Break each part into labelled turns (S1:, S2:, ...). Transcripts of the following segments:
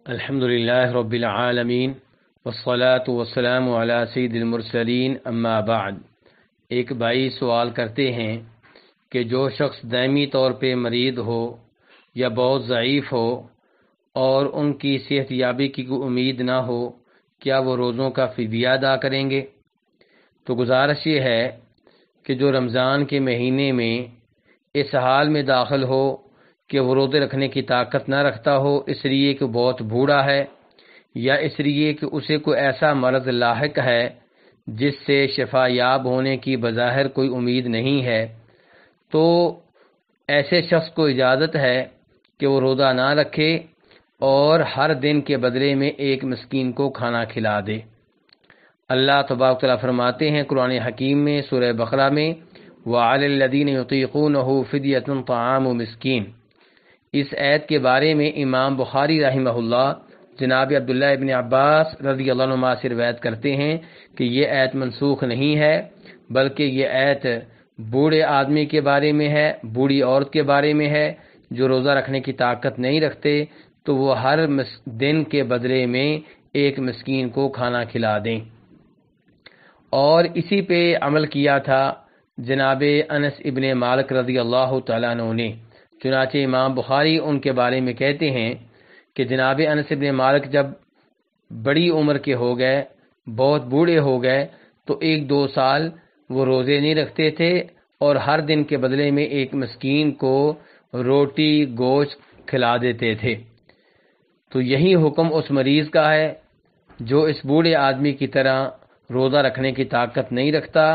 S1: الحمد للہ رب العالمین والصلاة والسلام علی سید المرسلین اما بعد۔ ایک بھائی سوال کرتے ہیں کہ جو شخص دائمی طور پہ مریض ہو یا بہت ضعیف ہو اور ان کی صحت یابی کی کوئی امید نہ ہو، کیا وہ روزوں کا فدیہ ادا کریں گے؟ تو گزارش یہ ہے کہ جو رمضان کے مہینے میں اس حال میں داخل ہو کہ وہ روزے رکھنے کی طاقت نہ رکھتا ہو، اس لیے کہ بہت بوڑھا ہے یا اس لیے کہ اسے کوئی ایسا مرض لاحق ہے جس سے شفا یاب ہونے کی بظاہر کوئی امید نہیں ہے، تو ایسے شخص کو اجازت ہے کہ وہ روزہ نہ رکھے اور ہر دن کے بدلے میں ایک مسکین کو کھانا کھلا دے۔ اللہ تبارک و تعالیٰ فرماتے ہیں قرآن حکیم میں سورہ بقرہ میں وَعَلَى الَّذِينَ يُطِيقُونَهُ فِدْيَةٌ طَعَامُ مِسْكِينٍ۔ اس آیت کے بارے میں امام بخاری رحمہ اللہ جناب عبداللہ ابن عباس رضی اللہ عنہما سے روایت کرتے ہیں کہ یہ آیت منسوخ نہیں ہے، بلکہ یہ آیت بوڑھے آدمی کے بارے میں ہے، بوڑھی عورت کے بارے میں ہے جو روزہ رکھنے کی طاقت نہیں رکھتے، تو وہ ہر دن کے بدلے میں ایک مسکین کو کھانا کھلا دیں۔ اور اسی پہ عمل کیا تھا جناب انس ابن مالک رضی اللہ تعالیٰ عنہ نے۔ چنانچہ امام بخاری ان کے بارے میں کہتے ہیں کہ جناب انس ابن مالک جب بڑی عمر کے ہو گئے، بہت بوڑھے ہو گئے، تو 1-2 سال وہ روزے نہیں رکھتے تھے اور ہر دن کے بدلے میں ایک مسکین کو روٹی گوشت کھلا دیتے تھے۔ تو یہی حکم اس مریض کا ہے جو اس بوڑھے آدمی کی طرح روزہ رکھنے کی طاقت نہیں رکھتا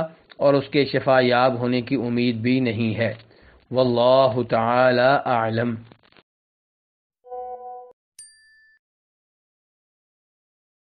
S1: اور اس کے شفا یاب ہونے کی امید بھی نہیں ہے۔ واللہ تعالی اعلم۔